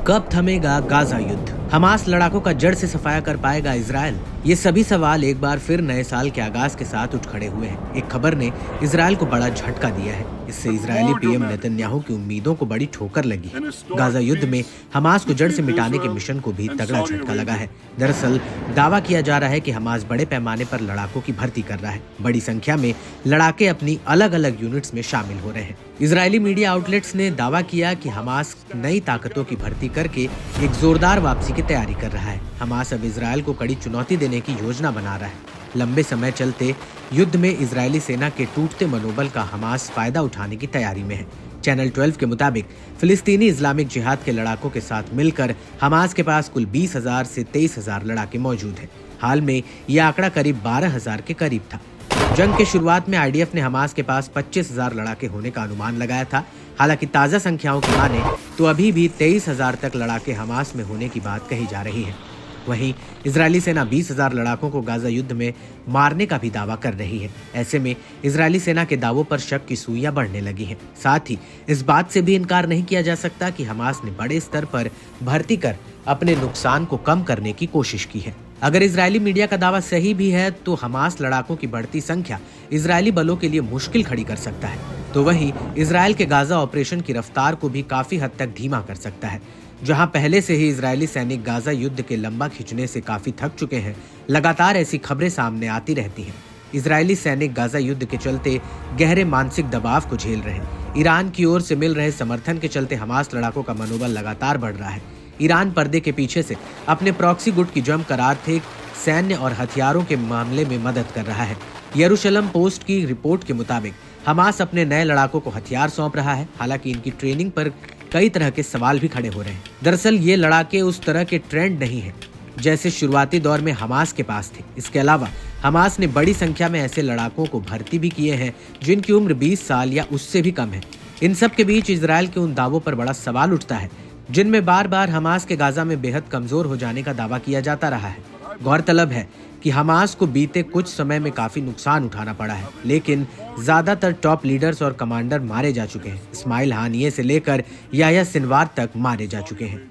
कब थमेगा गाजा युद्ध? हमास लड़ाकों का जड़ से सफाया कर पाएगा इजराइल? ये सभी सवाल एक बार फिर नए साल के आगाज के साथ उठ खड़े हुए हैं। एक खबर ने इजराइल को बड़ा झटका दिया है। इससे इजरायली पीएम नेतन्याहू की उम्मीदों को बड़ी ठोकर लगी है। गाजा युद्ध में हमास को जड़ से मिटाने के मिशन को भी तगड़ा झटका लगा है। दरअसल दावा किया जा रहा है कि हमास बड़े पैमाने पर लड़ाकों की भर्ती कर रहा है। बड़ी संख्या में लड़ाके अपनी अलग अलग यूनिट्स में शामिल हो रहे हैं। इजरायली मीडिया आउटलेट्स ने दावा किया कि हमास नई ताकतों की भर्ती करके एक जोरदार वापसी की तैयारी कर रहा है। हमास अब इजराइल को कड़ी चुनौती देने की योजना बना रहा है। लंबे समय चलते युद्ध में इजरायली सेना के टूटते मनोबल का हमास फायदा उठाने की तैयारी में है। चैनल 12 के मुताबिक फिलिस्तीनी इस्लामिक जिहाद के लड़ाकों के साथ मिलकर हमास के पास कुल 20,000 से 23,000 लड़ाके मौजूद हैं। हाल में यह आंकड़ा करीब 12,000 के करीब था। जंग के शुरुआत में आईडीएफ ने हमास के पास 25,000 लड़ाके होने का अनुमान लगाया था। हालांकि ताज़ा संख्याओं की माने तो अभी भी 23,000 तक लड़ाके हमास में होने की बात कही जा रही है। वहीं इजरायली सेना 20,000 लड़ाकों को गाजा युद्ध में मारने का भी दावा कर रही है। ऐसे में इजरायली सेना के दावों पर शक की सुइयां बढ़ने लगी हैं। साथ ही इस बात से भी इनकार नहीं किया जा सकता कि हमास ने बड़े स्तर पर भर्ती कर अपने नुकसान को कम करने की कोशिश की है। अगर इजरायली मीडिया का दावा सही भी है तो हमास लड़ाकों की बढ़ती संख्या इजरायली बलों के लिए मुश्किल खड़ी कर सकता है। तो वहीं इजरायल के गाजा ऑपरेशन की रफ्तार को भी काफी हद तक धीमा कर सकता है। जहां पहले से ही इजरायली सैनिक गाजा युद्ध के लंबा खींचने से काफी थक चुके हैं, लगातार ऐसी खबरें सामने आती रहती हैं। इजरायली सैनिक गाजा युद्ध के चलते गहरे मानसिक दबाव को झेल रहे हैं। ईरान की ओर से मिल रहे समर्थन के चलते हमास लड़ाकों का मनोबल लगातार बढ़ रहा है। ईरान पर्दे के पीछे से अपने प्रॉक्सी गुट की जमकर आर्थिक, सैन्य और हथियारों के मामले में मदद कर रहा है। यरूशलम पोस्ट की रिपोर्ट के मुताबिक हमास अपने नए लड़ाकों को हथियार सौंप रहा है। हालांकि इनकी ट्रेनिंग पर कई तरह के सवाल भी खड़े हो रहे हैं। दरअसल ये लड़ाके उस तरह के ट्रेंड नहीं है जैसे शुरुआती दौर में हमास के पास थे। इसके अलावा हमास ने बड़ी संख्या में ऐसे लड़ाकों को भर्ती भी किए हैं जिनकी उम्र 20 साल या उससे भी कम है। इन सब के बीच इजरायल के उन दावों पर बड़ा सवाल उठता है जिनमें बार बार हमास के गाजा में बेहद कमजोर हो जाने का दावा किया जाता रहा है। गौरतलब है कि हमास को बीते कुछ समय में काफी नुकसान उठाना पड़ा है, लेकिन ज्यादातर टॉप लीडर्स और कमांडर मारे जा चुके हैं। इस्माइल हानिये से लेकर याह्या सिनवार तक मारे जा चुके हैं।